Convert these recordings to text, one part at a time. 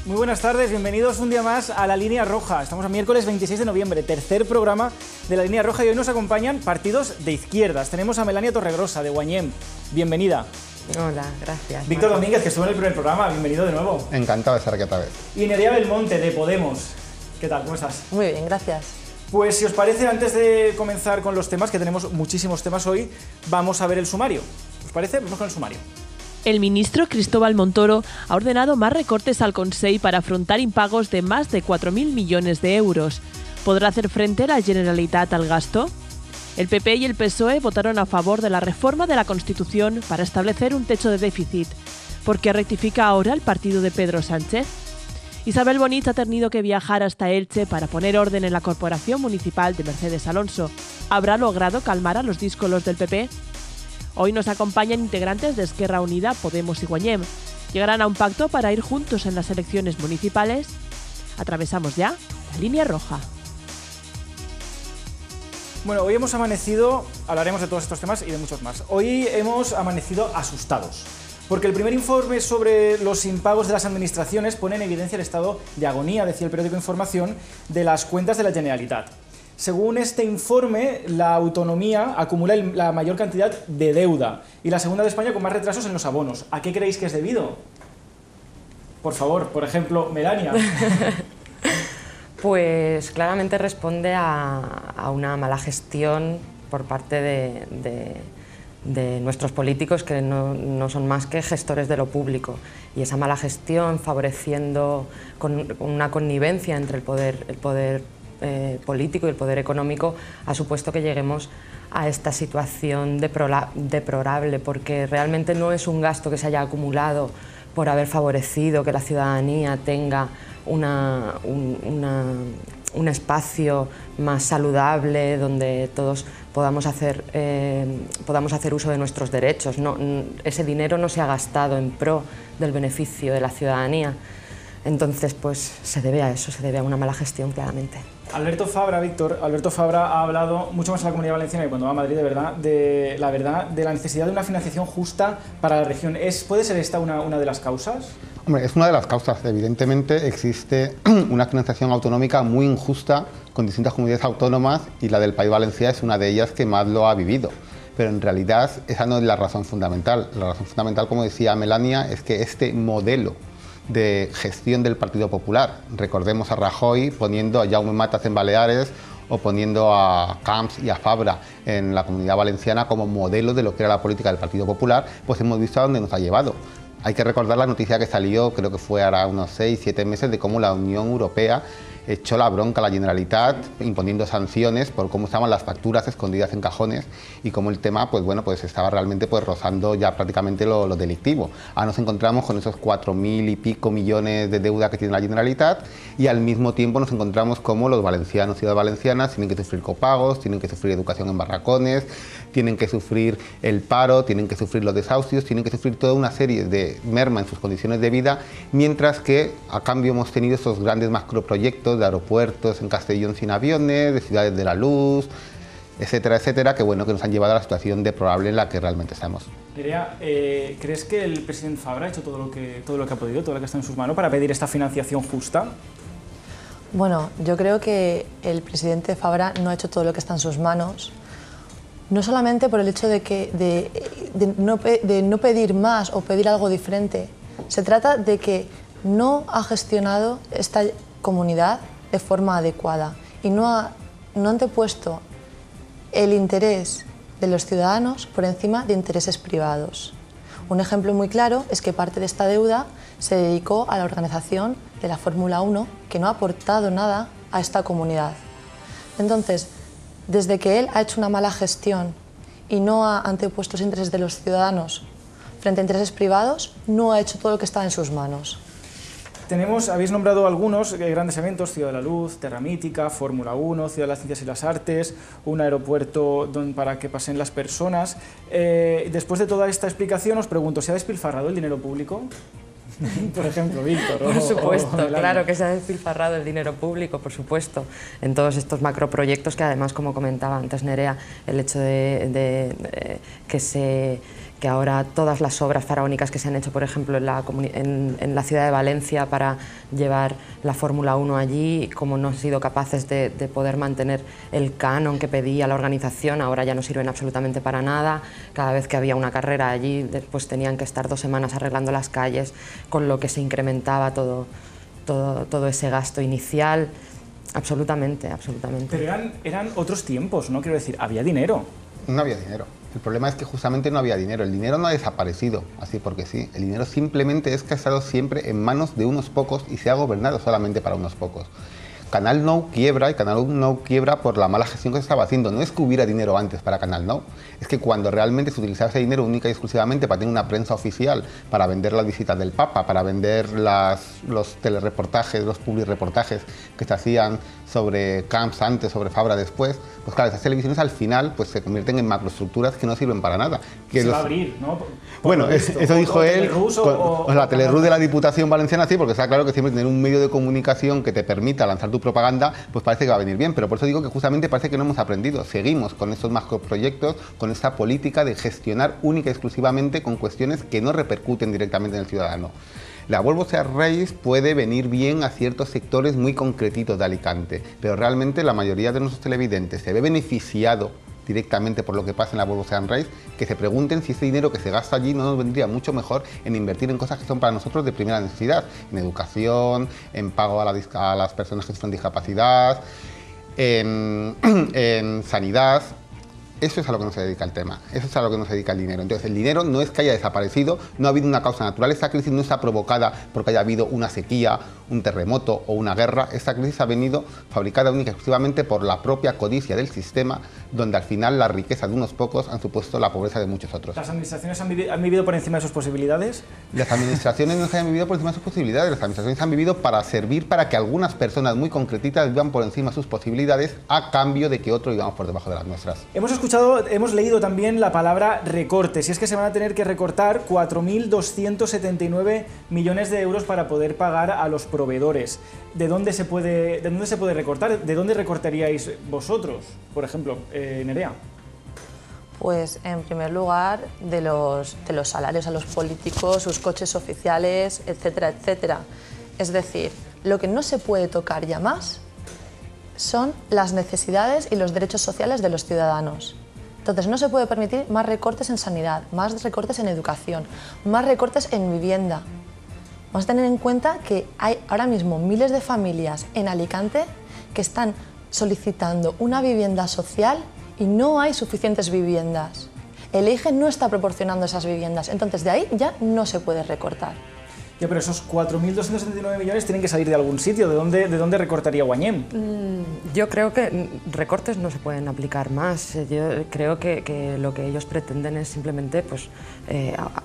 Muy buenas tardes, bienvenidos un día más a La Línea Roja. Estamos a miércoles 26 de noviembre, tercer programa de La Línea Roja y hoy nos acompañan partidos de izquierdas. Tenemos a Melania Torregrosa, de Guanyem. Bienvenida. Hola, gracias. Víctor Domínguez, que estuvo en el primer programa. Bienvenido de nuevo. Encantado de estar aquí otra vez. Y Nerea Belmonte, de Podemos. ¿Qué tal? ¿Cómo estás? Muy bien, gracias. Pues si os parece, antes de comenzar con los temas, que tenemos muchísimos temas hoy, vamos a ver el sumario. ¿Os parece? Vamos con el sumario. El ministro Cristóbal Montoro ha ordenado más recortes al Consell para afrontar impagos de más de 4.000 millones de euros. ¿Podrá hacer frente la Generalitat al gasto? El PP y el PSOE votaron a favor de la reforma de la Constitución para establecer un techo de déficit. ¿Por qué rectifica ahora el partido de Pedro Sánchez? Isabel Bonich ha tenido que viajar hasta Elche para poner orden en la corporación municipal de Mercedes Alonso. ¿Habrá logrado calmar a los díscolos del PP? Hoy nos acompañan integrantes de Esquerra Unida, Podemos y Guanyem. ¿Llegarán a un pacto para ir juntos en las elecciones municipales? Atravesamos ya la línea roja. Bueno, hoy hemos amanecido, hablaremos de todos estos temas y de muchos más. Hoy hemos amanecido asustados, porque el primer informe sobre los impagos de las administraciones pone en evidencia el estado de agonía, decía el periódico Información, de las cuentas de la Generalitat. Según este informe, la autonomía acumula la mayor cantidad de deuda y la segunda de España con más retrasos en los abonos. ¿A qué creéis que es debido? Por favor, por ejemplo, Melania. Pues claramente responde a una mala gestión por parte de nuestros políticos, que no son más que gestores de lo público. Y esa mala gestión, favoreciendo con una connivencia entre el poder político y el poder económico, ha supuesto que lleguemos a esta situación deplorable, porque realmente no es un gasto que se haya acumulado por haber favorecido que la ciudadanía tenga un espacio más saludable donde todos podamos hacer uso de nuestros derechos. Ese dinero no se ha gastado en pro del beneficio de la ciudadanía. Entonces, pues se debe a eso, se debe a una mala gestión, claramente. Alberto Fabra, Víctor, Alberto Fabra ha hablado mucho más en la Comunidad Valenciana que cuando va a Madrid, de la necesidad de una financiación justa para la región. ¿Puede ser esta una de las causas? Hombre, es una de las causas. Evidentemente existe una financiación autonómica muy injusta con distintas comunidades autónomas y la del País Valencià es una de ellas que más lo ha vivido. Pero en realidad esa no es la razón fundamental. La razón fundamental, como decía Melania, es que este modelo de gestión del Partido Popular, recordemos a Rajoy poniendo a Jaume Matas en Baleares o poniendo a Camps y a Fabra en la Comunidad Valenciana como modelo de lo que era la política del Partido Popular, pues hemos visto a dónde nos ha llevado. Hay que recordar la noticia que salió, creo que fue ahora unos 6-7 meses, de cómo la Unión Europea echó la bronca a la Generalitat imponiendo sanciones por cómo estaban las facturas escondidas en cajones y cómo el tema pues estaba realmente rozando ya prácticamente lo delictivo. Ahora nos encontramos con esos 4.000 y pico millones de deuda que tiene la Generalitat y al mismo tiempo nos encontramos como los valencianos y las valencianas tienen que sufrir copagos, tienen que sufrir educación en barracones, tienen que sufrir el paro, tienen que sufrir los desahucios, tienen que sufrir toda una serie de merma en sus condiciones de vida, mientras que a cambio hemos tenido estos grandes macroproyectos de aeropuertos en Castellón sin aviones, de ciudades de la luz, etcétera, etcétera, que nos han llevado a la situación deplorable en la que realmente estamos. Nerea, ¿crees que el presidente Fabra ha hecho todo lo que ha podido, todo lo que está en sus manos para pedir esta financiación justa? Bueno, yo creo que el presidente Fabra no ha hecho todo lo que está en sus manos, no solamente por el hecho de no pedir más o pedir algo diferente. Se trata de que no ha gestionado esta comunidad de forma adecuada y no ha antepuesto el interés de los ciudadanos por encima de intereses privados. Un ejemplo muy claro es que parte de esta deuda se dedicó a la organización de la Fórmula 1, que no ha aportado nada a esta comunidad. Entonces, desde que él ha hecho una mala gestión y no ha antepuesto los intereses de los ciudadanos frente a intereses privados, no ha hecho todo lo que está en sus manos. Habéis nombrado algunos grandes eventos: Ciudad de la Luz, Terra Mítica, Fórmula 1, Ciudad de las Ciencias y las Artes, un aeropuerto para que pasen las personas. Después de toda esta explicación os pregunto, ¿se ha despilfarrado el dinero público? Por ejemplo, Víctor. Por supuesto, claro que se ha despilfarrado el dinero público, por supuesto, en todos estos macroproyectos que además, como comentaba antes Nerea, el hecho de que que ahora todas las obras faraónicas que se han hecho, por ejemplo, en la ciudad de Valencia para llevar la Fórmula 1 allí, como no han sido capaces de poder mantener el canon que pedía la organización, ahora ya no sirven absolutamente para nada. Cada vez que había una carrera allí, después tenían que estar 2 semanas arreglando las calles, con lo que se incrementaba todo ese gasto inicial. Absolutamente, absolutamente. Pero eran otros tiempos, ¿no? Quiero decir, había dinero. No había dinero. El problema es que justamente no había dinero. El dinero no ha desaparecido, así porque sí. El dinero simplemente es que ha estado siempre en manos de unos pocos y se ha gobernado solamente para unos pocos. Canal Nou quiebra, y Canal Nou quiebra por la mala gestión que se estaba haciendo. No es que hubiera dinero antes para Canal Nou, es que cuando realmente se utilizaba ese dinero única y exclusivamente para tener una prensa oficial, para vender las visitas del Papa, para vender los telereportajes, los publireportajes que se hacían sobre Camps antes, sobre Fabra después, pues claro, esas televisiones al final pues se convierten en macroestructuras que no sirven para nada. Que se va a abrir, ¿no? Bueno, eso dijo él, con la Telerú de la Diputación Valenciana, sí, porque está claro que siempre tener un medio de comunicación que te permita lanzar tu propaganda, pues parece que va a venir bien, pero por eso digo que justamente parece que no hemos aprendido. Seguimos con estos macroproyectos, con esta política de gestionar única y exclusivamente con cuestiones que no repercuten directamente en el ciudadano. La Volvo Sea Race puede venir bien a ciertos sectores muy concretitos de Alicante, pero realmente la mayoría de nuestros televidentes se ve beneficiado directamente por lo que pasa en la Volvo Sea Race, que se pregunten si ese dinero que se gasta allí no nos vendría mucho mejor en invertir en cosas que son para nosotros de primera necesidad, en educación, en pago a las personas que sufren discapacidad, en sanidad. Eso es a lo que no se dedica el tema, eso es a lo que no se dedica el dinero. Entonces el dinero no es que haya desaparecido, no ha habido una causa natural, esta crisis no está provocada porque haya habido una sequía, un terremoto o una guerra, esta crisis ha venido fabricada única y exclusivamente por la propia codicia del sistema, donde al final la riqueza de unos pocos han supuesto la pobreza de muchos otros. ¿Las administraciones han vivido por encima de sus posibilidades? Las administraciones no se han vivido por encima de sus posibilidades, las administraciones han vivido para servir para que algunas personas muy concretitas vivan por encima de sus posibilidades a cambio de que otros vivamos por debajo de las nuestras. Hemos leído también la palabra recortes, y es que se van a tener que recortar 4.279 millones de euros para poder pagar a los proveedores. ¿De dónde se puede recortar? ¿De dónde recortaríais vosotros, por ejemplo, Nerea? Pues en primer lugar de los salarios a los políticos, sus coches oficiales, etcétera, etcétera. Es decir, lo que no se puede tocar ya más son las necesidades y los derechos sociales de los ciudadanos. Entonces no se puede permitir más recortes en sanidad, más recortes en educación, más recortes en vivienda. Vamos a tener en cuenta que hay ahora mismo miles de familias en Alicante que están solicitando una vivienda social y no hay suficientes viviendas. El EIGE no está proporcionando esas viviendas, entonces de ahí ya no se puede recortar. Ya, pero esos 4.279 millones tienen que salir de algún sitio. ¿De dónde recortaría Guanyem? Yo creo que recortes no se pueden aplicar más. Yo creo que lo que ellos pretenden es simplemente pues,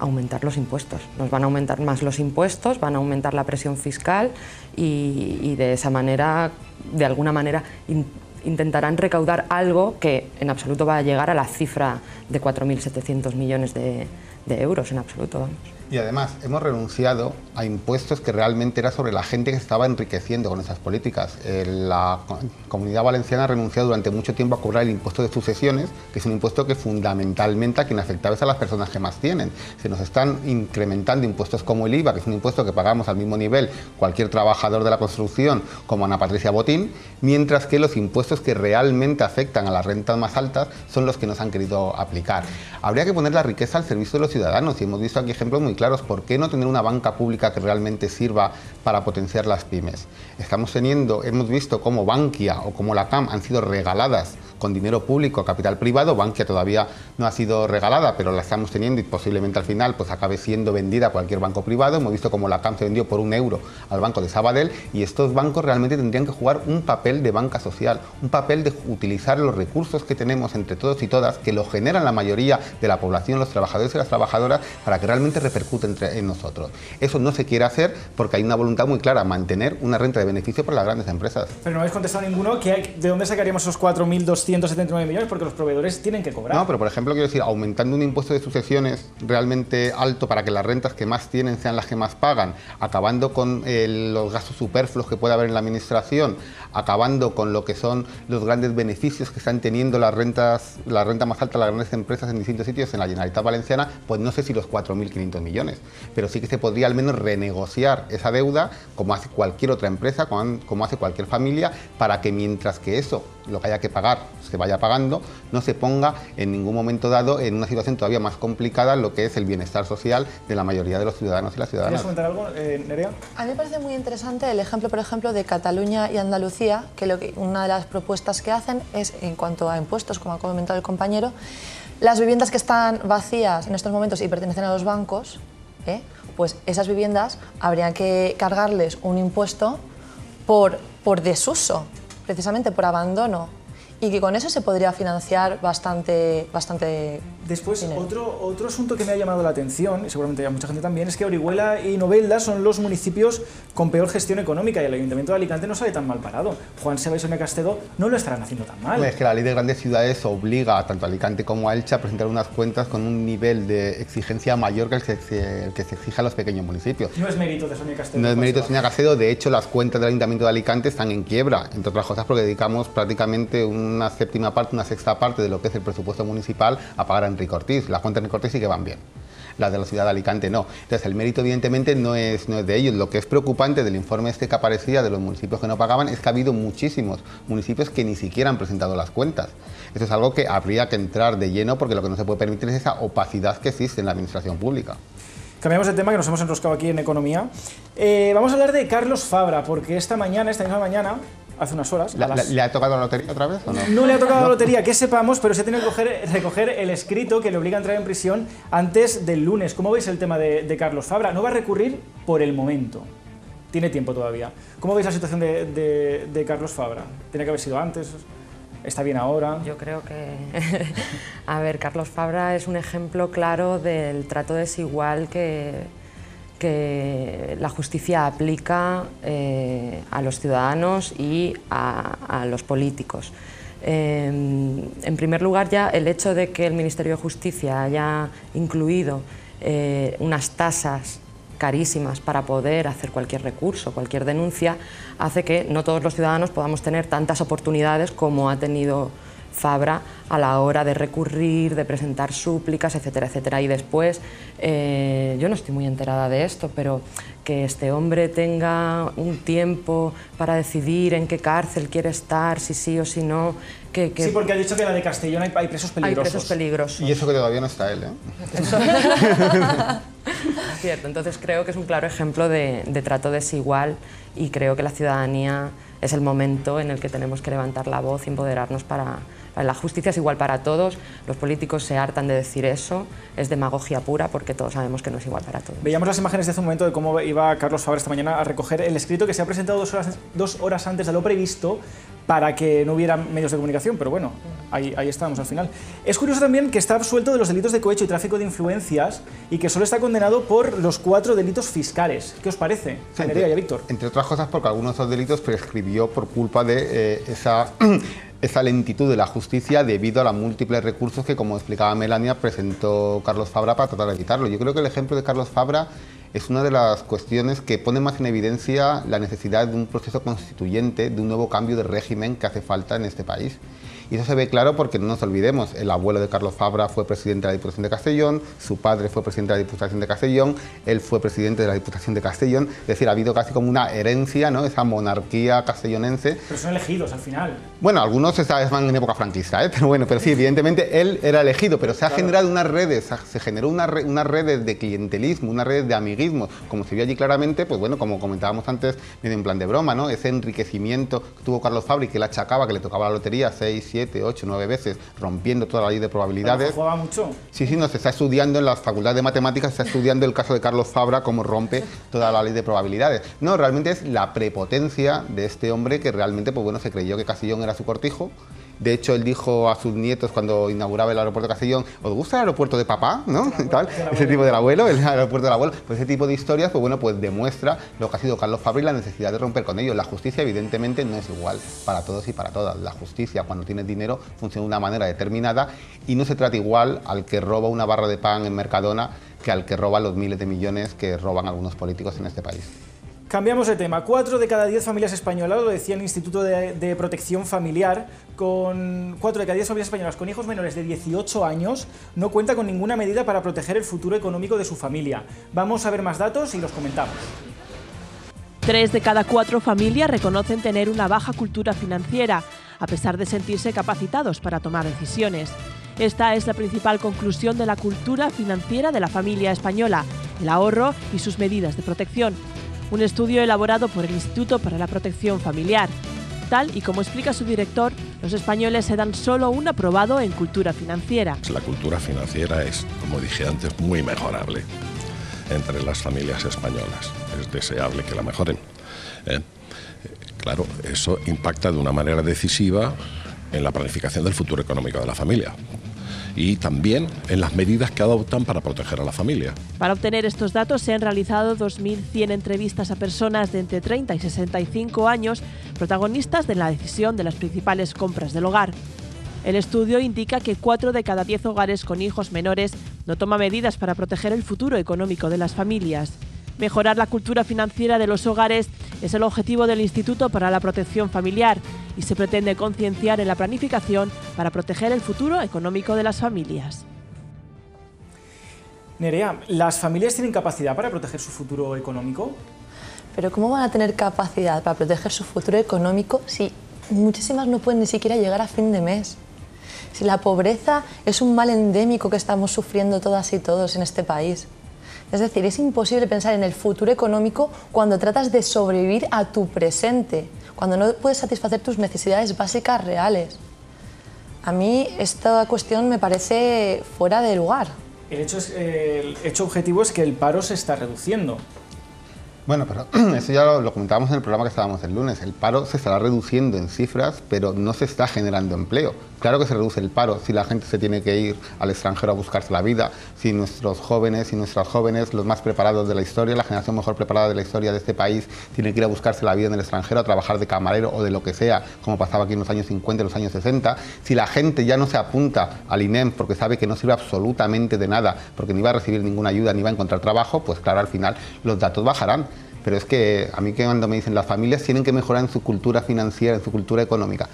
aumentar los impuestos. Nos van a aumentar más los impuestos, van a aumentar la presión fiscal y de esa manera, de alguna manera, intentarán recaudar algo que en absoluto va a llegar a la cifra de 4.700 millones de euros, en absoluto, vamos. Y además hemos renunciado a impuestos que realmente era sobre la gente que se estaba enriqueciendo con esas políticas. La Comunidad Valenciana ha renunciado durante mucho tiempo a cobrar el impuesto de sucesiones, que es un impuesto que fundamentalmente a quien afectaba es a las personas que más tienen. Se nos están incrementando impuestos como el IVA, que es un impuesto que pagamos al mismo nivel cualquier trabajador de la construcción como Ana Patricia Botín, mientras que los impuestos que realmente afectan a las rentas más altas son los que nos han querido aplicar. Habría que poner la riqueza al servicio de los ciudadanos y hemos visto aquí ejemplos muy claros. ¿Por qué no tener una banca pública que realmente sirva para potenciar las pymes? Hemos visto cómo Bankia o como la CAM han sido regaladas con dinero público a capital privado. Bankia todavía no ha sido regalada, pero la estamos teniendo y posiblemente al final pues acabe siendo vendida a cualquier banco privado. Hemos visto cómo la CAM se vendió por €1 al banco de Sabadell, y estos bancos realmente tendrían que jugar un papel de banca social, un papel de utilizar los recursos que tenemos entre todos y todas, que lo generan la mayoría de la población, los trabajadores y las trabajadoras, para que realmente repercute en nosotros. Eso no se quiere hacer porque hay una voluntad muy clara, mantener una renta de beneficio para las grandes empresas. Pero no habéis contestado ninguno, ¿de dónde sacaríamos esos 4.200 279 millones porque los proveedores tienen que cobrar. No, pero por ejemplo, quiero decir, aumentando un impuesto de sucesiones realmente alto para que las rentas que más tienen sean las que más pagan, acabando con los gastos superfluos que puede haber en la administración, acabando con lo que son los grandes beneficios que están teniendo la renta más alta de las grandes empresas en distintos sitios en la Generalitat Valenciana, pues no sé si los 4.500 millones, pero sí que se podría al menos renegociar esa deuda como hace cualquier otra empresa, como hace cualquier familia, para que mientras que eso, lo que haya que pagar, se vaya pagando, no se ponga en ningún momento dado en una situación todavía más complicada en lo que es el bienestar social de la mayoría de los ciudadanos y las ciudadanas. ¿Quieres comentar algo, Nerea? A mí me parece muy interesante el ejemplo, por ejemplo, de Cataluña y Andalucía, que una de las propuestas que hacen es, en cuanto a impuestos, como ha comentado el compañero, las viviendas que están vacías en estos momentos y pertenecen a los bancos, pues esas viviendas habría que cargarles un impuesto por desuso, precisamente por abandono, y que con eso se podría financiar bastante Después, dinero. otro asunto que me ha llamado la atención, y seguramente a mucha gente también, es que Orihuela y Novelda son los municipios con peor gestión económica y el Ayuntamiento de Alicante no sale tan mal parado. Juan Seba y Sonia Castedo no lo estarán haciendo tan mal. Es que la ley de grandes ciudades obliga tanto a Alicante como a Elche a presentar unas cuentas con un nivel de exigencia mayor que el que se exige a los pequeños municipios. No es mérito de Sonia Castedo. No es mérito de Sonia Castedo, de hecho las cuentas del Ayuntamiento de Alicante están en quiebra, entre otras cosas porque dedicamos prácticamente una séptima parte, una sexta parte de lo que es el presupuesto municipal a pagar a Enrique Ortiz. Las cuentas de Enrique Ortiz sí que van bien, las de la ciudad de Alicante no. Entonces el mérito evidentemente no es de ellos. Lo que es preocupante del informe que aparecía de los municipios que no pagaban es que ha habido muchísimos municipios que ni siquiera han presentado las cuentas. Eso es algo que habría que entrar de lleno porque lo que no se puede permitir es esa opacidad que existe en la administración pública. Cambiamos de tema, que nos hemos enroscado aquí en economía. Vamos a hablar de Carlos Fabra, porque esta misma mañana, hace unas horas... ¿Le ha tocado la lotería otra vez o no? No le ha tocado la lotería, que sepamos, pero se ha tenido que recoger el escrito que le obliga a entrar en prisión antes del lunes. ¿Cómo veis el tema de Carlos Fabra? No va a recurrir por el momento. Tiene tiempo todavía. ¿Cómo veis la situación de Carlos Fabra? ¿Tiene que haber sido antes? ¿Está bien ahora? Yo creo que... A ver, Carlos Fabra es un ejemplo claro del trato desigual que la justicia aplica a los ciudadanos y a los políticos. En primer lugar, ya el hecho de que el Ministerio de Justicia haya incluido unas tasas carísimas para poder hacer cualquier recurso, cualquier denuncia, hace que no todos los ciudadanos podamos tener tantas oportunidades como ha tenido Fabra a la hora de recurrir, de presentar súplicas, etcétera, etcétera. Y después, yo no estoy muy enterada de esto, pero que este hombre tenga un tiempo para decidir en qué cárcel quiere estar, si sí o si no... Sí, porque ha dicho que en la de Castellón hay presos peligrosos. Hay presos peligrosos. Y eso que todavía no está él, ¿eh? Cierto, entonces creo que es un claro ejemplo de trato desigual y creo que la ciudadanía es el momento en el que tenemos que levantar la voz y empoderarnos para la justicia es igual para todos. Los políticos se hartan de decir eso, es demagogia pura porque todos sabemos que no es igual para todos. Veíamos las imágenes de hace un momento de cómo iba Carlos Fabra esta mañana a recoger el escrito que se ha presentado 2 horas antes de lo previsto para que no hubiera medios de comunicación, pero bueno, ahí estábamos al final. Es curioso también que está absuelto de los delitos de cohecho y tráfico de influencias y que solo está condenado por los 4 delitos fiscales. ¿Qué os parece, Nerea y a Víctor? Entre otras cosas porque algunos de esos delitos prescribió por culpa de esa lentitud de la justicia debido a los múltiples recursos que, como explicaba Melania, presentó Carlos Fabra para tratar de evitarlo. Yo creo que el ejemplo de Carlos Fabra es una de las cuestiones que pone más en evidencia la necesidad de un proceso constituyente, de un nuevo cambio de régimen que hace falta en este país. Y eso se ve claro porque no nos olvidemos, el abuelo de Carlos Fabra fue presidente de la Diputación de Castellón, su padre fue presidente de la Diputación de Castellón, él fue presidente de la Diputación de Castellón, es decir, ha habido casi como una herencia, ¿no? Esa monarquía castellonense. Pero son elegidos al final. Bueno, algunos van en época franquista, pero bueno, pero sí, evidentemente él era elegido, pero se ha generado unas redes, se generó unas redes de clientelismo, unas redes de amiguismo, como se vio allí claramente, pues bueno, como comentábamos antes, medio en plan de broma, ¿no? Ese enriquecimiento que tuvo Carlos Fabra y que le achacaba, que le tocaba la lotería 6, 7, 8, 9 veces, rompiendo toda la ley de probabilidades. ¿Pero jugaba mucho? Sí, no, se está estudiando en las facultades de matemáticas, se está estudiando el caso de Carlos Fabra, cómo rompe toda la ley de probabilidades. No, realmente es la prepotencia de este hombre que realmente, pues bueno, se creyó que Castellón era su cortijo De hecho, él dijo a sus nietos cuando inauguraba el aeropuerto de Castellón: ¿os gusta el aeropuerto de papá? ¿No? Tal, ese tipo del abuelo, el aeropuerto del abuelo. Pues ese tipo de historias, pues bueno, pues demuestra lo que ha sido Carlos Fabra y la necesidad de romper con ellos. La justicia, evidentemente, no es igual para todos y para todas. La justicia, cuando tienes dinero, funciona de una manera determinada y no se trata igual al que roba una barra de pan en Mercadona que al que roba los miles de millones que roban algunos políticos en este país. Cambiamos de tema. 4 de cada 10 familias españolas, lo decía el Instituto de Protección Familiar, 4 de cada 10 familias españolas con hijos menores de 18 años no cuenta con ninguna medida para proteger el futuro económico de su familia. Vamos a ver más datos y los comentamos. 3 de cada 4 familias reconocen tener una baja cultura financiera, a pesar de sentirse capacitados para tomar decisiones. Esta es la principal conclusión de la cultura financiera de la familia española, el ahorro y sus medidas de protección. Un estudio elaborado por el Instituto para la Protección Familiar. Tal y como explica su director, los españoles se dan solo un aprobado en cultura financiera. La cultura financiera es, como dije antes, muy mejorable entre las familias españolas. Es deseable que la mejoren. Claro, eso impacta de una manera decisiva en la planificación del futuro económico de la familia y también en las medidas que adoptan para proteger a la familia. Para obtener estos datos se han realizado 2.100 entrevistas a personas de entre 30 y 65 años, protagonistas de la decisión de las principales compras del hogar. El estudio indica que 4 de cada 10 hogares con hijos menores no toma medidas para proteger el futuro económico de las familias. Mejorar la cultura financiera de los hogares es el objetivo del Instituto para la Protección Familiar y se pretende concienciar en la planificación para proteger el futuro económico de las familias. Nerea, ¿las familias tienen capacidad para proteger su futuro económico? Pero ¿cómo van a tener capacidad para proteger su futuro económico si muchísimas no pueden ni siquiera llegar a fin de mes? Si la pobreza es un mal endémico que estamos sufriendo todas y todos en este país. Es decir, es imposible pensar en el futuro económico cuando tratas de sobrevivir a tu presente, cuando no puedes satisfacer tus necesidades básicas reales. A mí esta cuestión me parece fuera de lugar. El hecho objetivo es que el paro se está reduciendo. Bueno, pero eso ya lo comentábamos en el programa que estábamos el lunes. El paro se estará reduciendo en cifras, pero no se está generando empleo. Claro que se reduce el paro si la gente se tiene que ir al extranjero a buscarse la vida, si nuestros jóvenes y nuestras jóvenes, los más preparados de la historia, la generación mejor preparada de la historia de este país, tiene que ir a buscarse la vida en el extranjero, a trabajar de camarero o de lo que sea, como pasaba aquí en los años 50 y los años 60. Si la gente ya no se apunta al INEM porque sabe que no sirve absolutamente de nada, porque ni va a recibir ninguna ayuda ni va a encontrar trabajo, pues claro, al final los datos bajarán. Pero es que a mí que cuando me dicen las familias tienen que mejorar en su cultura financiera, en su cultura económica.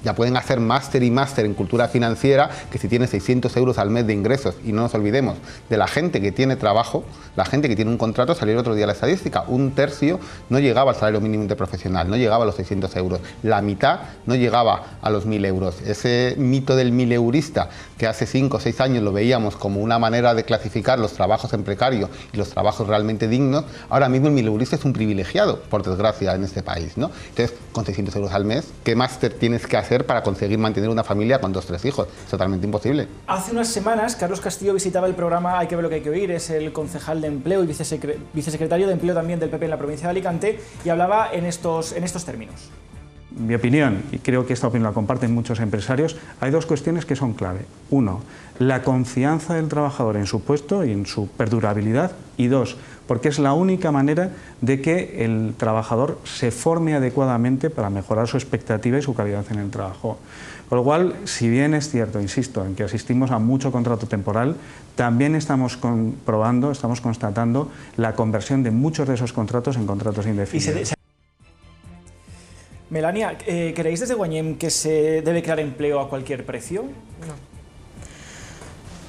Ya pueden hacer máster y máster en cultura financiera, que si tiene 600 euros al mes de ingresos, y no nos olvidemos de la gente que tiene trabajo, la gente que tiene un contrato, salió el otro día la estadística, 1/3 no llegaba al salario mínimo interprofesional, no llegaba a los 600 euros, la mitad no llegaba a los 1.000 euros. Ese mito del 1000-eurista, que hace 5 o 6 años lo veíamos como una manera de clasificar los trabajos en precario y los trabajos realmente dignos, ahora mismo el 1000-eurista es un privilegiado, por desgracia, en este país, ¿no? Entonces, con 600 euros al mes, ¿qué máster tienes que hacer para conseguir mantener una familia con 2 o 3 hijos? Es totalmente imposible. Hace unas semanas, Carlos Castillo visitaba el programa Hay que ver lo que hay que oír, es el concejal de Empleo y vicesecretario de Empleo también del PP en la provincia de Alicante, y hablaba en estos términos. Mi opinión, y creo que esta opinión la comparten muchos empresarios, hay 2 cuestiones que son clave. 1, la confianza del trabajador en su puesto y en su perdurabilidad. Y 2, porque es la única manera de que el trabajador se forme adecuadamente para mejorar su expectativa y su calidad en el trabajo. Con lo cual, si bien es cierto, insisto, en que asistimos a mucho contrato temporal, también estamos comprobando, estamos constatando la conversión de muchos de esos contratos en contratos indefinidos. Melania, ¿creéis desde Guañem que se debe crear empleo a cualquier precio?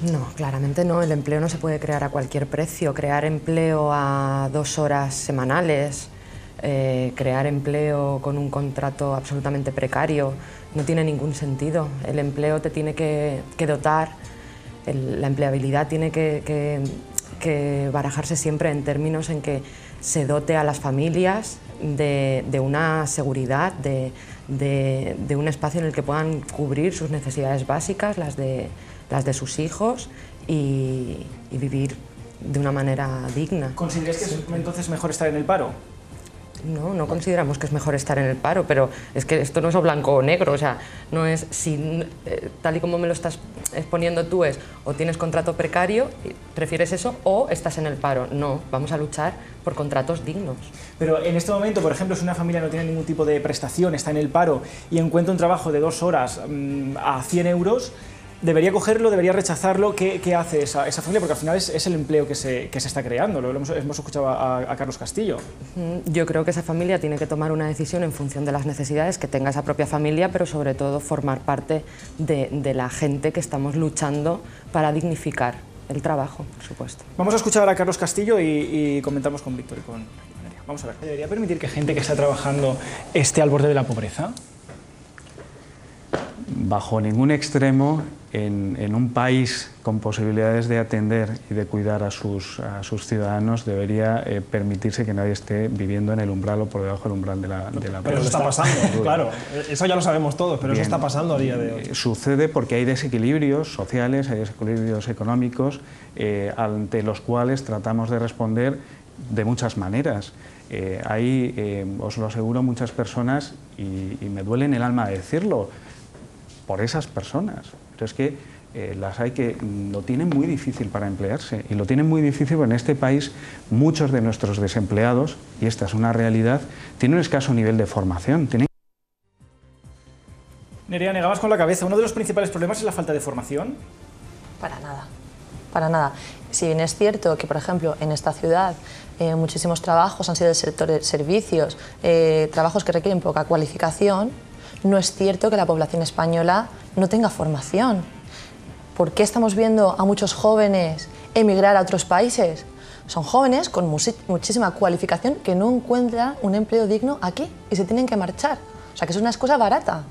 No, claramente no. El empleo no se puede crear a cualquier precio. Crear empleo a 2 horas semanales, crear empleo con un contrato absolutamente precario, no tiene ningún sentido. El empleo te tiene que dotar, la empleabilidad tiene que barajarse siempre en términos en que se dote a las familias de una seguridad, de un espacio en el que puedan cubrir sus necesidades básicas, las de sus hijos, y vivir de una manera digna. ¿Consideráis que es entonces mejor estar en el paro? No consideramos que es mejor estar en el paro, pero es que esto no es o blanco o negro, o sea, no es, si, tal y como me lo estás exponiendo tú, es o tienes contrato precario, prefieres eso, o estás en el paro. No, vamos a luchar por contratos dignos. Pero en este momento, por ejemplo, si una familia no tiene ningún tipo de prestación, está en el paro y encuentra un trabajo de 2 horas a 100 euros, ¿debería cogerlo, debería rechazarlo? ¿Qué hace esa familia? Porque al final es el empleo que se está creando. Hemos escuchado a Carlos Castillo. Yo creo que esa familia tiene que tomar una decisión en función de las necesidades que tenga esa propia familia, pero sobre todo formar parte de la gente que estamos luchando para dignificar el trabajo, por supuesto. Vamos a escuchar a Carlos Castillo y comentamos con Víctor y con Nerea. Vamos a ver. ¿Debería permitir que gente que está trabajando esté al borde de la pobreza? Bajo ningún extremo, en un país con posibilidades de atender y de cuidar a sus ciudadanos, debería permitirse que nadie esté viviendo en el umbral o por debajo del umbral de la pobreza. Pero eso está pasando, claro, eso ya lo sabemos todos, pero bien, eso está pasando a día de hoy. Sucede porque hay desequilibrios sociales, hay desequilibrios económicos, ante los cuales tratamos de responder de muchas maneras. Hay, os lo aseguro, muchas personas, y me duele en el alma decirlo, por esas personas, pero es que las hay que lo tienen muy difícil para emplearse, y lo tienen muy difícil porque en este país muchos de nuestros desempleados, y esta es una realidad, tienen un escaso nivel de formación. Nerea, negabas con la cabeza. ¿Uno de los principales problemas es la falta de formación? Para nada, para nada. Si bien es cierto que, por ejemplo, en esta ciudad muchísimos trabajos han sido del sector de servicios, trabajos que requieren poca cualificación, no es cierto que la población española no tenga formación. ¿Por qué estamos viendo a muchos jóvenes emigrar a otros países? Son jóvenes con muchísima cualificación que no encuentran un empleo digno aquí y se tienen que marchar. O sea, que es una excusa barata.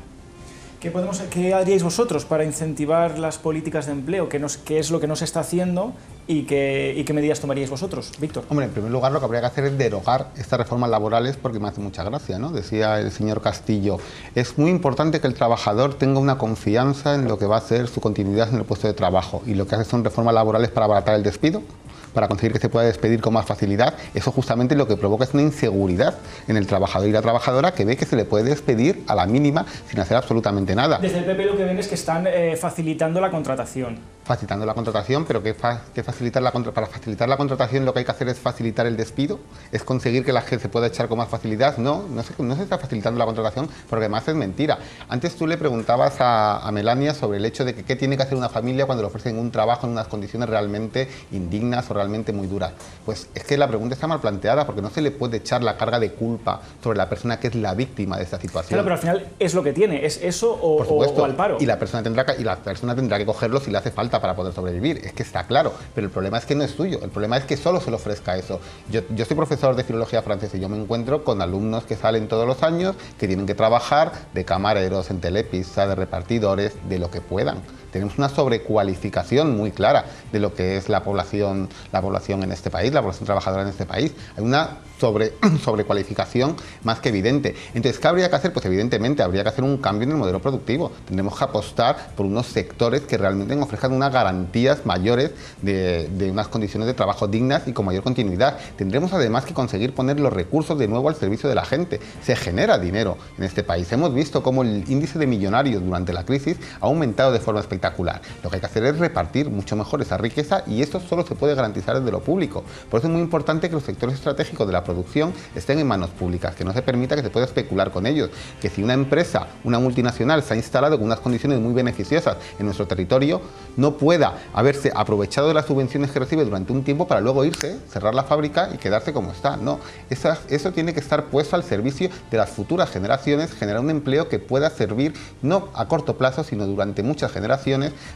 ¿Qué haríais vosotros para incentivar las políticas de empleo? ¿Qué es lo que no se está haciendo y qué medidas tomaríais vosotros? Víctor. Hombre, en primer lugar lo que habría que hacer es derogar estas reformas laborales, porque me hace mucha gracia, ¿no? Decía el señor Castillo, es muy importante que el trabajador tenga una confianza en lo que va a ser su continuidad en el puesto de trabajo, y lo que hace son reformas laborales para abaratar el despido, para conseguir que se pueda despedir con más facilidad. Eso justamente lo que provoca es una inseguridad en el trabajador y la trabajadora, que ve que se le puede despedir a la mínima sin hacer absolutamente nada. Desde el PP lo que ven es que están facilitando la contratación. Facilitando la contratación, pero para facilitar la contratación lo que hay que hacer es facilitar el despido, es conseguir que la gente se pueda echar con más facilidad. No se está facilitando la contratación, porque además es mentira. Antes tú le preguntabas a Melania sobre el hecho de que qué tiene que hacer una familia cuando le ofrecen un trabajo en unas condiciones realmente indignas o realmente muy duras. Pues es que la pregunta está mal planteada, porque no se le puede echar la carga de culpa sobre la persona que es la víctima de esta situación. Claro, pero al final es lo que tiene, es eso o al paro. Y la persona tendrá que cogerlo si le hace falta para poder sobrevivir, es que está claro, pero el problema es que no es suyo, el problema es que solo se le ofrezca eso. Yo soy profesor de filología francesa y yo me encuentro con alumnos que salen todos los años, que tienen que trabajar de camareros, en telepizza, de repartidores, de lo que puedan. Tenemos una sobrecualificación muy clara de lo que es la población en este país, la población trabajadora en este país. Hay una sobrecualificación más que evidente. Entonces, ¿qué habría que hacer? Pues evidentemente habría que hacer un cambio en el modelo productivo. Tendremos que apostar por unos sectores que realmente ofrezcan unas garantías mayores de unas condiciones de trabajo dignas y con mayor continuidad. Tendremos además que conseguir poner los recursos de nuevo al servicio de la gente. Se genera dinero en este país. Hemos visto cómo el índice de millonarios durante la crisis ha aumentado de forma espectacular. Lo que hay que hacer es repartir mucho mejor esa riqueza, y esto solo se puede garantizar desde lo público. Por eso es muy importante que los sectores estratégicos de la producción estén en manos públicas, que no se permita que se pueda especular con ellos, que si una empresa, una multinacional, se ha instalado con unas condiciones muy beneficiosas en nuestro territorio, no pueda haberse aprovechado de las subvenciones que recibe durante un tiempo para luego irse, cerrar la fábrica y quedarse como está. No, eso tiene que estar puesto al servicio de las futuras generaciones, generar un empleo que pueda servir no a corto plazo, sino durante muchas generaciones,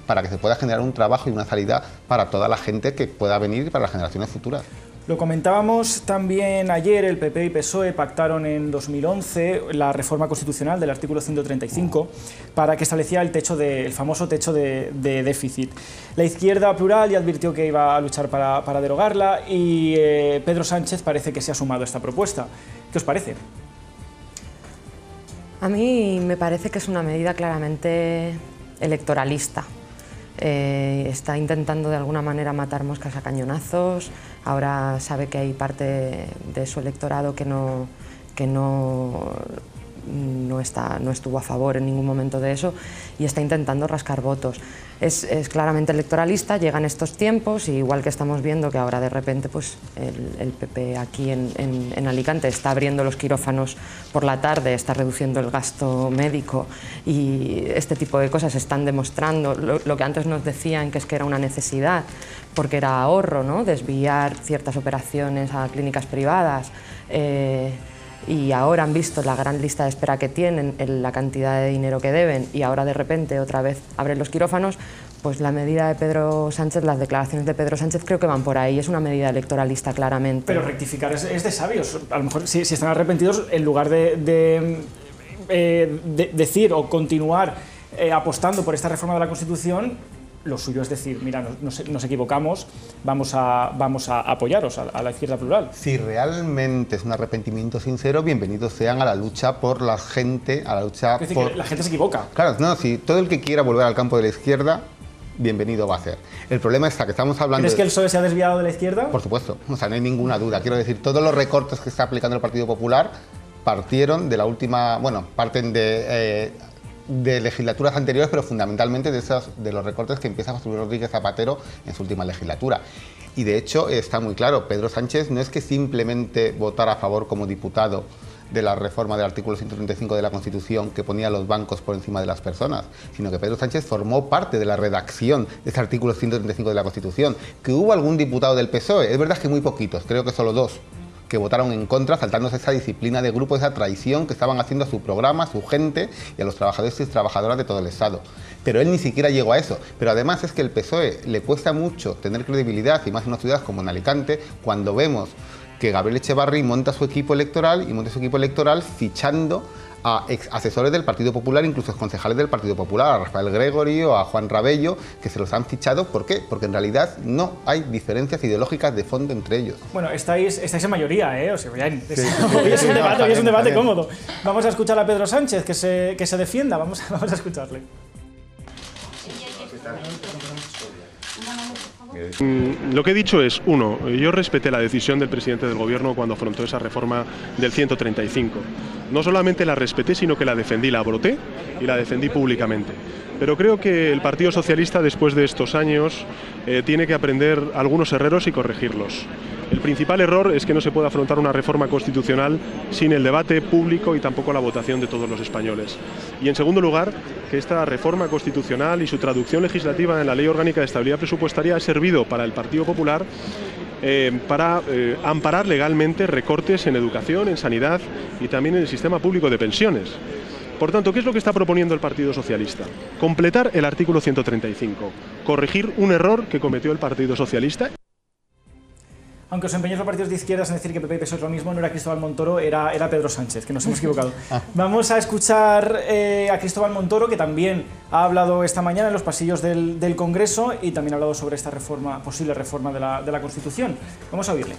para que se pueda generar un trabajo y una salida para toda la gente que pueda venir y para las generaciones futuras. Lo comentábamos también ayer, el PP y PSOE pactaron en 2011 la reforma constitucional del artículo 135 para que establecía el famoso techo de déficit. La izquierda plural ya advirtió que iba a luchar para derogarla, y Pedro Sánchez parece que se ha sumado a esta propuesta. ¿Qué os parece? A mí me parece que es una medida claramente electoralista. Está intentando de alguna manera matar moscas a cañonazos. Ahora sabe que hay parte de su electorado que no que no estuvo a favor en ningún momento de eso y está intentando rascar votos. Es claramente electoralista, llegan estos tiempos, y igual que estamos viendo que ahora de repente pues, el PP aquí en Alicante está abriendo los quirófanos por la tarde, está reduciendo el gasto médico, y este tipo de cosas están demostrando lo que antes nos decían, que es que era una necesidad porque era ahorro, ¿no? Desviar ciertas operaciones a clínicas privadas. Y ahora han visto la gran lista de espera que tienen, la cantidad de dinero que deben, y ahora de repente otra vez abren los quirófanos. Pues la medida de Pedro Sánchez, las declaraciones de Pedro Sánchez creo que van por ahí, es una medida electoralista claramente. Pero rectificar es de sabios, a lo mejor si están arrepentidos, en lugar de decir o continuar apostando por esta reforma de la Constitución, lo suyo es decir, mira, nos equivocamos, vamos a apoyaros a la izquierda plural. Si realmente es un arrepentimiento sincero, bienvenidos sean a la lucha por la gente, a la lucha por... Que la gente se equivoca. Claro, no, si todo el que quiera volver al campo de la izquierda, bienvenido va a ser. El problema está que estamos hablando... ¿Crees que el PSOE se ha desviado de la izquierda? Por supuesto, o sea, no hay ninguna duda. Quiero decir, todos los recortes que está aplicando el Partido Popular partieron de la última... Bueno, parten de legislaturas anteriores, pero fundamentalmente de los recortes que empieza José Luis Rodríguez Zapatero en su última legislatura. Y de hecho está muy claro, Pedro Sánchez no es que simplemente votara a favor como diputado de la reforma del artículo 135 de la Constitución que ponía a los bancos por encima de las personas, sino que Pedro Sánchez formó parte de la redacción de ese artículo 135 de la Constitución. Que hubo algún diputado del PSOE, es verdad que muy poquitos, creo que solo 2, que votaron en contra, saltándose esa disciplina de grupo, esa traición que estaban haciendo a su programa, a su gente y a los trabajadores y trabajadoras de todo el Estado. Pero él ni siquiera llegó a eso. Pero además es que el PSOE le cuesta mucho tener credibilidad, y más en una ciudad como en Alicante, cuando vemos que Gabriel Echevarri monta su equipo electoral fichando a ex asesores del Partido Popular, incluso a concejales del Partido Popular, a Rafael Gregory o a Juan Rabello, que se los han fichado. ¿Por qué? Porque en realidad no hay diferencias ideológicas de fondo entre ellos. Bueno, estáis en mayoría, ¿eh? O sea, bien, hoy es un debate cómodo. Vamos a escuchar a Pedro Sánchez, que se defienda, vamos a escucharle. Lo que he dicho es, uno, yo respeté la decisión del presidente del gobierno cuando afrontó esa reforma del 135. No solamente la respeté, sino que la defendí, la broté y la defendí públicamente. Pero creo que el Partido Socialista, después de estos años, tiene que aprender algunos errores y corregirlos. El principal error es que no se puede afrontar una reforma constitucional sin el debate público y tampoco la votación de todos los españoles. Y en segundo lugar, que esta reforma constitucional y su traducción legislativa en la Ley Orgánica de Estabilidad Presupuestaria ha servido para el Partido Popular para amparar legalmente recortes en educación, en sanidad y también en el sistema público de pensiones. Por tanto, ¿qué es lo que está proponiendo el Partido Socialista? Completar el artículo 135, corregir un error que cometió el Partido Socialista. Aunque os empeñéis los partidos de izquierdas en decir que PP y PSOE es lo mismo, no era Cristóbal Montoro, era Pedro Sánchez, que nos hemos equivocado. Vamos a escuchar a Cristóbal Montoro, que también ha hablado esta mañana en los pasillos del Congreso y también ha hablado sobre esta posible reforma de la Constitución. Vamos a oírle.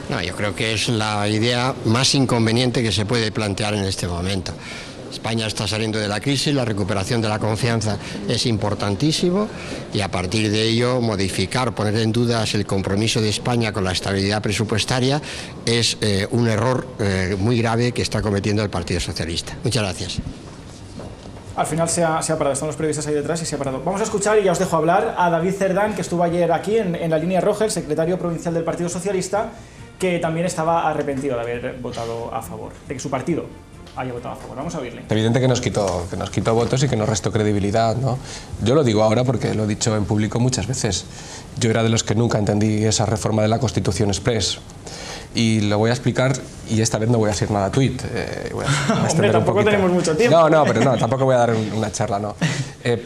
No, yo creo que es la idea más inconveniente que se puede plantear en este momento. España está saliendo de la crisis, la recuperación de la confianza es importantísimo y a partir de ello modificar, poner en dudas el compromiso de España con la estabilidad presupuestaria es un error muy grave que está cometiendo el Partido Socialista. Muchas gracias. Al final se ha parado, están los periodistas ahí detrás y se ha parado. Vamos a escuchar, y ya os dejo hablar, a David Cerdán, que estuvo ayer aquí en la línea roja, el secretario provincial del Partido Socialista, que también estaba arrepentido de haber votado a favor, de que su partido haya votado a favor. Vamos a oírle. Es evidente que nos quitó votos y que nos restó credibilidad, ¿no? Yo lo digo ahora porque lo he dicho en público muchas veces. Yo era de los que nunca entendí esa reforma de la Constitución Express. Y lo voy a explicar, y esta vez no voy a decir nada tweet. Hombre, tampoco tenemos mucho tiempo. No, tampoco voy a dar una charla, no.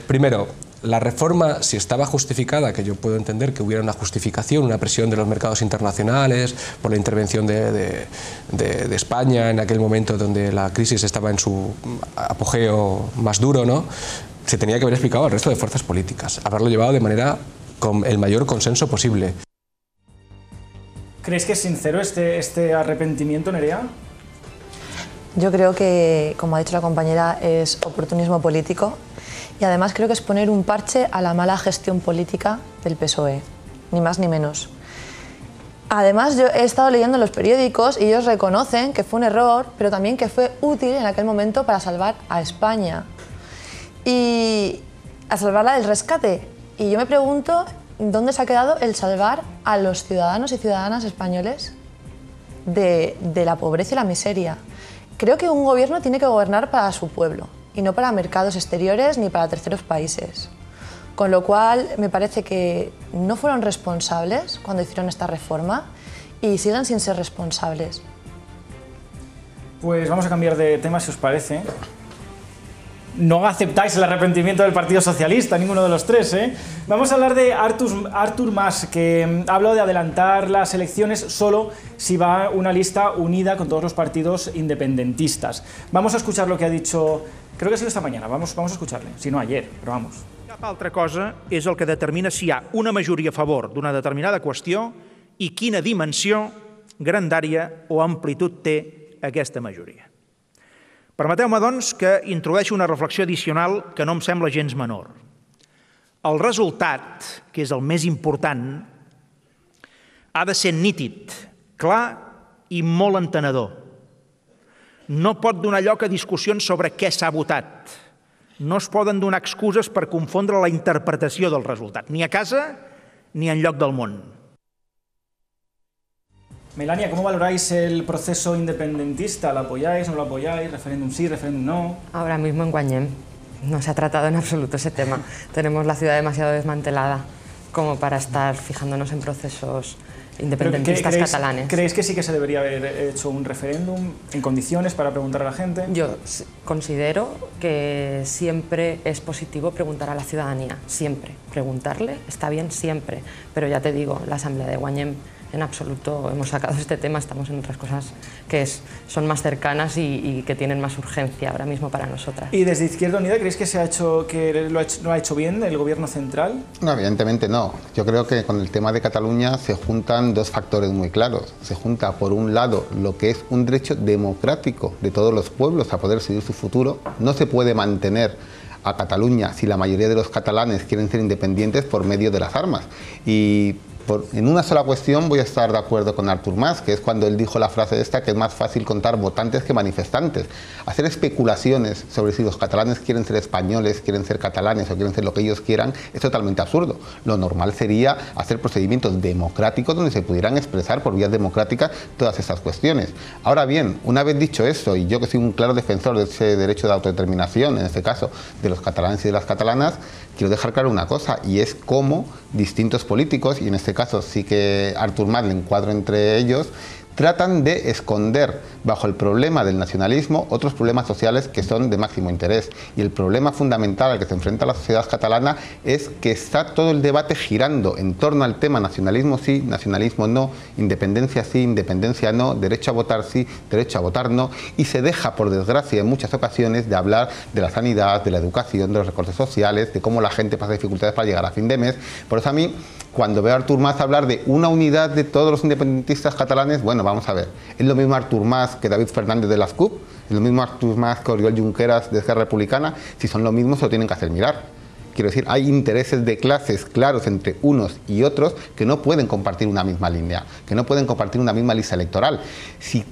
Primero, la reforma, si estaba justificada, que yo puedo entender que hubiera una justificación, una presión de los mercados internacionales por la intervención de España en aquel momento donde la crisis estaba en su apogeo más duro, ¿no? Se tenía que haber explicado al resto de fuerzas políticas, haberlo llevado de manera con el mayor consenso posible. ¿Crees que es sincero este arrepentimiento, Nerea? Yo creo que, como ha dicho la compañera, es oportunismo político. Y además creo que es poner un parche a la mala gestión política del PSOE, ni más ni menos. Además, yo he estado leyendo en los periódicos y ellos reconocen que fue un error, pero también que fue útil en aquel momento para salvar a España y a salvarla del rescate. Y yo me pregunto, ¿dónde se ha quedado el salvar a los ciudadanos y ciudadanas españoles de la pobreza y la miseria? Creo que un gobierno tiene que gobernar para su pueblo y no para mercados exteriores ni para terceros países. Con lo cual, me parece que no fueron responsables cuando hicieron esta reforma y siguen sin ser responsables. Pues vamos a cambiar de tema, si os parece. No aceptáis el arrepentimiento del Partido Socialista, ninguno de los tres, ¿eh? Vamos a hablar de Artur Mas, que ha hablado de adelantar las elecciones solo si va una lista unida con todos los partidos independentistas. Vamos a escuchar lo que ha dicho, creo que ha sido esta mañana, vamos a escucharle, si no ayer, pero vamos. Cap altra cosa és el que determina si hi ha una majoria a favor d'una determinada qüestió i quina dimensió, grandària o amplitud té aquesta majoria. Permeteu-me, doncs, que introdueixi una reflexió addicional que no em sembla gens menor. El resultat, que és el més important, ha de ser nítid, clar i molt entenedor. No pot donar lloc a discussions sobre què s'ha votat. No es poden donar excuses per confondre la interpretació del resultat, ni a casa ni enlloc del món. Melania, ¿cómo valoráis el proceso independentista? ¿Lo apoyáis, no lo apoyáis? ¿Referéndum sí, referéndum no? Ahora mismo en Guanyem no se ha tratado en absoluto ese tema. Tenemos la ciudad demasiado desmantelada como para estar fijándonos en procesos independentistas catalanes. ¿Creéis que sí que se debería haber hecho un referéndum en condiciones para preguntar a la gente? Yo considero que siempre es positivo preguntar a la ciudadanía, siempre. Preguntarle está bien siempre, pero ya te digo, la Asamblea de Guanyem en absoluto hemos sacado este tema, estamos en otras cosas que son más cercanas y que tienen más urgencia ahora mismo para nosotras. ¿Y desde Izquierda Unida creéis que lo ha hecho bien el gobierno central? No, evidentemente no. Yo creo que con el tema de Cataluña se juntan dos factores muy claros. Se junta, por un lado, lo que es un derecho democrático de todos los pueblos a poder decidir su futuro. No se puede mantener a Cataluña si la mayoría de los catalanes quieren ser independientes por medio de las armas. Y en una sola cuestión voy a estar de acuerdo con Artur Mas, que es cuando él dijo la frase esta, que es más fácil contar votantes que manifestantes. Hacer especulaciones sobre si los catalanes quieren ser españoles, quieren ser catalanes o quieren ser lo que ellos quieran, es totalmente absurdo. Lo normal sería hacer procedimientos democráticos donde se pudieran expresar por vías democráticas todas estas cuestiones. Ahora bien, una vez dicho esto, y yo que soy un claro defensor de ese derecho de autodeterminación, en este caso de los catalanes y de las catalanas, quiero dejar claro una cosa, y es cómo distintos políticos, y en este caso sí que Artur Mas le encuadro entre ellos, tratan de esconder bajo el problema del nacionalismo otros problemas sociales que son de máximo interés. Y el problema fundamental al que se enfrenta la sociedad catalana es que está todo el debate girando en torno al tema nacionalismo sí, nacionalismo no, independencia sí, independencia no, derecho a votar sí, derecho a votar no, y se deja, por desgracia, en muchas ocasiones de hablar de la sanidad, de la educación, de los recortes sociales, de cómo la gente pasa dificultades para llegar a fin de mes. Por eso a mí, cuando veo a Artur Mas hablar de una unidad de todos los independentistas catalanes, bueno, vamos a ver, es lo mismo Artur Mas que David Fernández de las CUP, es lo mismo Artur Mas que Oriol Junqueras de Esquerra Republicana. Si son lo mismo, se lo tienen que hacer mirar. Quiero decir, hay intereses de clases claros entre unos y otros que no pueden compartir una misma línea, que no pueden compartir una misma lista electoral. Si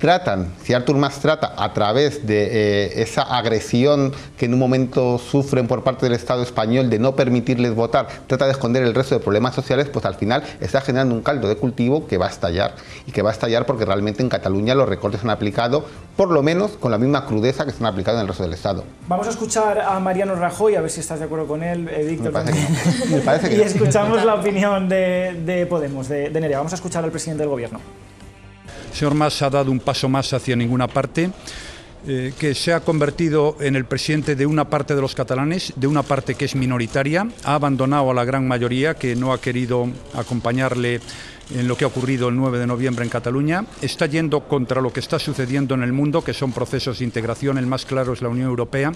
Artur Mas trata a través de esa agresión que en un momento sufren por parte del Estado español de no permitirles votar, trata de esconder el resto de problemas sociales, pues al final está generando un caldo de cultivo que va a estallar. Y que va a estallar porque realmente en Cataluña los recortes se han aplicado, por lo menos con la misma crudeza que se han aplicado en el resto del Estado. Vamos a escuchar a Mariano Rajoy, a ver si estás de acuerdo con él. Víctor, me parece que y escuchamos la opinión de Podemos, de Nerea. Vamos a escuchar al presidente del gobierno. El señor Mas ha dado un paso más hacia ninguna parte, que se ha convertido en el presidente de una parte de los catalanes, de una parte que es minoritaria, ha abandonado a la gran mayoría que no ha querido acompañarle en lo que ha ocurrido el 9 de noviembre en Cataluña, está yendo contra lo que está sucediendo en el mundo, que son procesos de integración, el más claro es la Unión Europea,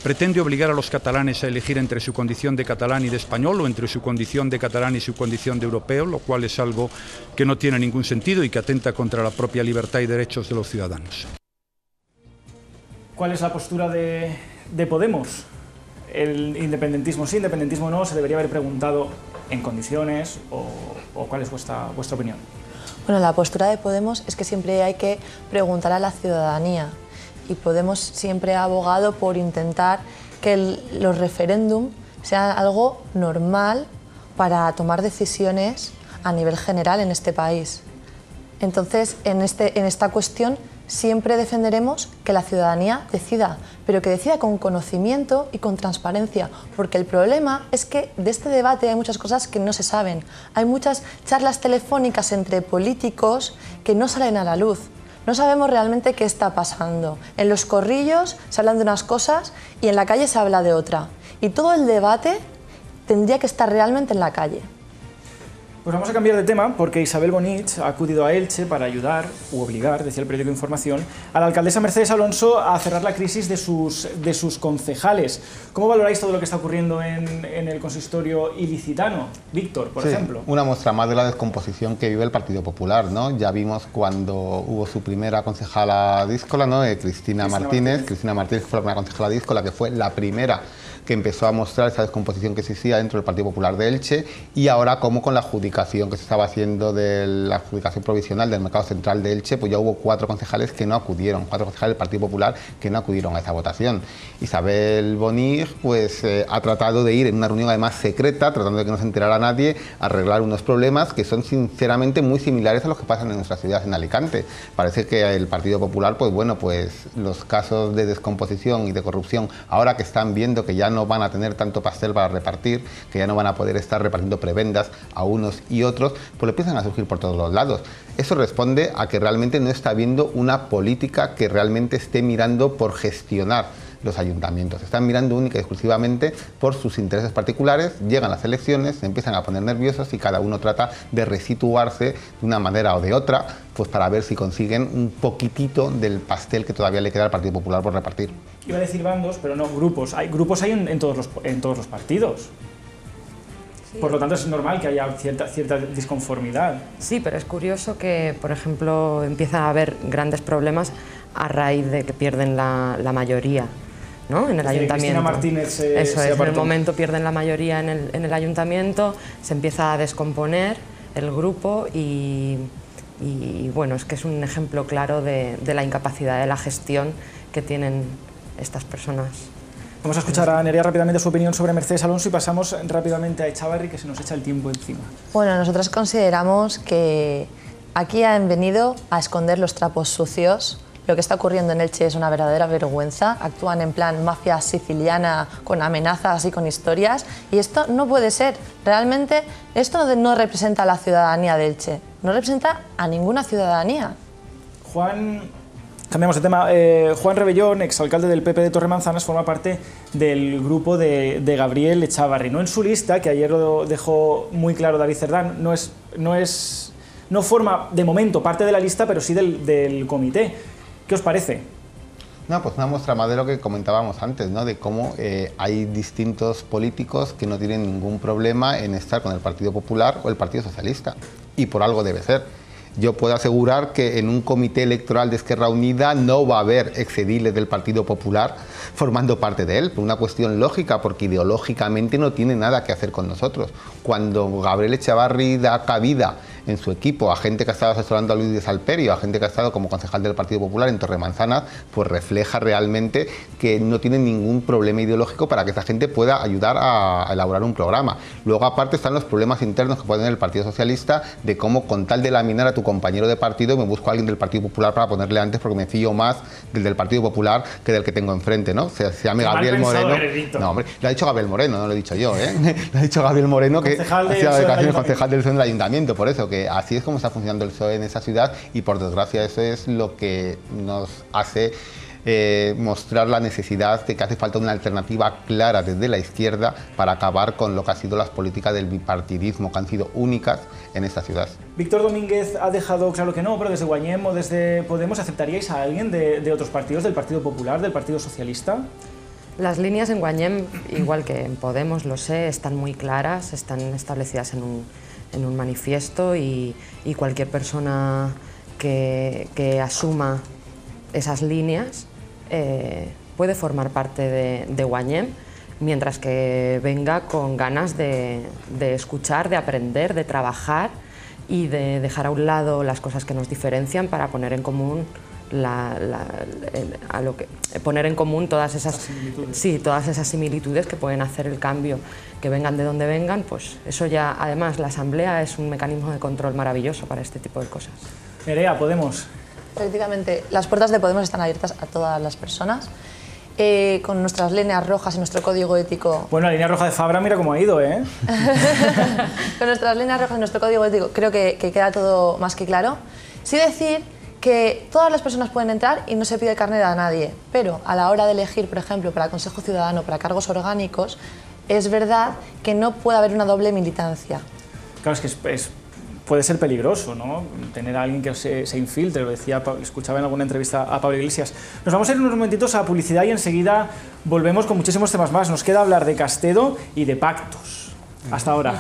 pretende obligar a los catalanes a elegir entre su condición de catalán y de español, o entre su condición de catalán y su condición de europeo, lo cual es algo que no tiene ningún sentido y que atenta contra la propia libertad y derechos de los ciudadanos. ¿Cuál es la postura de Podemos? ¿El independentismo sí, independentismo no? ¿Se debería haber preguntado en condiciones o cuál es vuestra opinión? Bueno, la postura de Podemos es que siempre hay que preguntar a la ciudadanía y Podemos siempre ha abogado por intentar que los referéndum sean algo normal para tomar decisiones a nivel general en este país. Entonces, en esta cuestión siempre defenderemos que la ciudadanía decida, pero que decida con conocimiento y con transparencia, porque el problema es que de este debate hay muchas cosas que no se saben. Hay muchas charlas telefónicas entre políticos que no salen a la luz. No sabemos realmente qué está pasando. En los corrillos se hablan de unas cosas y en la calle se habla de otra. Y todo el debate tendría que estar realmente en la calle. Pues vamos a cambiar de tema porque Isabel Bonich ha acudido a Elche para ayudar, u obligar, decía el periódico Información, a la alcaldesa Mercedes Alonso a cerrar la crisis de sus concejales. ¿Cómo valoráis todo lo que está ocurriendo en el consistorio ilicitano? Víctor, por ejemplo. Una muestra más de la descomposición que vive el Partido Popular, ¿no? Ya vimos cuando hubo su primera concejala díscola, ¿no? Cristina Martínez. Cristina Martínez fue la primera concejala díscola, que fue la primera que empezó a mostrar esa descomposición que existía dentro del Partido Popular de Elche, y ahora como con la adjudicación que se estaba haciendo de la adjudicación provisional del mercado central de Elche, pues ya hubo 4 concejales que no acudieron, 4 concejales del Partido Popular que no acudieron a esa votación. Isabel Bonich pues ha tratado de ir en una reunión además secreta, tratando de que no se enterara nadie, a arreglar unos problemas que son sinceramente muy similares a los que pasan en nuestra ciudad, en Alicante. Parece que el Partido Popular, pues bueno, pues los casos de descomposición y de corrupción, ahora que están viendo que ya no van a tener tanto pastel para repartir, que ya no van a poder estar repartiendo prebendas a unos y otros, pues le empiezan a surgir por todos los lados. Eso responde a que realmente no está habiendo una política que realmente esté mirando por gestionar los ayuntamientos. Están mirando única y exclusivamente por sus intereses particulares, llegan las elecciones, se empiezan a poner nerviosos y cada uno trata de resituarse de una manera o de otra, pues para ver si consiguen un poquitito del pastel que todavía le queda al Partido Popular por repartir. Iba a decir bandos, pero no, grupos. Hay grupos en todos los partidos. Sí. Por lo tanto, es normal que haya cierta disconformidad. Sí, pero es curioso que, por ejemplo, empieza a haber grandes problemas a raíz de que pierden la mayoría, ¿no? En el ayuntamiento. Cristina Martínez Eso es, en el momento pierden la mayoría en el ayuntamiento, se empieza a descomponer el grupo y bueno, es que es un ejemplo claro de la incapacidad de la gestión que tienen estas personas. Vamos a escuchar a Nerea rápidamente su opinión sobre Mercedes Alonso y pasamos rápidamente a Echavarri, que se nos echa el tiempo encima. Bueno, nosotros consideramos que aquí han venido a esconder los trapos sucios. Lo que está ocurriendo en Elche es una verdadera vergüenza. Actúan en plan mafia siciliana, con amenazas y con historias. Y esto no puede ser. Realmente esto no representa a la ciudadanía de Elche. No representa a ninguna ciudadanía. Cambiamos de tema. Juan Rebellón, exalcalde del PP de Torremanzanas, forma parte del grupo de Gabriel Echavarri. No en su lista, que ayer lo dejó muy claro David Cerdán, no forma de momento parte de la lista, pero sí del comité. ¿Qué os parece? No, pues una muestra más de lo que comentábamos antes, ¿no? De cómo hay distintos políticos que no tienen ningún problema en estar con el Partido Popular o el Partido Socialista. Y por algo debe ser. Yo puedo asegurar que en un comité electoral de Esquerra Unida no va a haber exediles del Partido Popular formando parte de él, por una cuestión lógica, porque ideológicamente no tiene nada que hacer con nosotros. Cuando Gabriel Echavarri da cabida en su equipo a gente que ha estado asesorando a Luis de Salperio, a gente que ha estado como concejal del Partido Popular en Torremanzanas, pues refleja realmente que no tiene ningún problema ideológico para que esa gente pueda ayudar a elaborar un programa. Luego, aparte, están los problemas internos que puede tener el Partido Socialista de cómo, con tal de laminar a tu compañero de partido, me busco a alguien del Partido Popular para ponerle antes porque me fío más del Partido Popular que del que tengo enfrente, ¿no? Se llame Gabriel Moreno. No, hombre, lo ha dicho Gabriel Moreno, no lo he dicho yo, ¿eh? Lo ha dicho Gabriel Moreno, que hacía la declaración concejal del PSOE del ayuntamiento, por eso, que así es como está funcionando el PSOE en esa ciudad y por desgracia eso es lo que nos hace mostrar la necesidad de que hace falta una alternativa clara desde la izquierda para acabar con lo que ha sido las políticas del bipartidismo, que han sido únicas en esta ciudad. Víctor Domínguez ha dejado claro que no, pero desde Guanyem o desde Podemos, ¿aceptaríais a alguien de otros partidos, del Partido Popular, del Partido Socialista? Las líneas en Guanyem, igual que en Podemos, lo sé, están muy claras, están establecidas en un manifiesto y cualquier persona que asuma esas líneas puede formar parte de Guanyem, mientras que venga con ganas de escuchar, de aprender, de trabajar y de dejar a un lado las cosas que nos diferencian para poner en común poner en común todas esas similitudes que pueden hacer el cambio, que vengan de donde vengan, pues eso ya, además la Asamblea es un mecanismo de control maravilloso para este tipo de cosas. Nerea, Podemos. Efectivamente, las puertas de Podemos están abiertas a todas las personas. Con nuestras líneas rojas y nuestro código ético... Bueno, la línea roja de Fabra, mira cómo ha ido, ¿eh? Con nuestras líneas rojas y nuestro código ético creo que queda todo más que claro. Sí decir que todas las personas pueden entrar y no se pide carnet a nadie, pero a la hora de elegir, por ejemplo, para Consejo Ciudadano, para cargos orgánicos, es verdad que no puede haber una doble militancia. Claro, es que puede ser peligroso, ¿no? Tener a alguien que se infiltre, lo decía, escuchaba en alguna entrevista a Pablo Iglesias. Nos vamos a ir unos momentitos a publicidad y enseguida volvemos con muchísimos temas más. Nos queda hablar de Castedo y de pactos. Hasta ahora.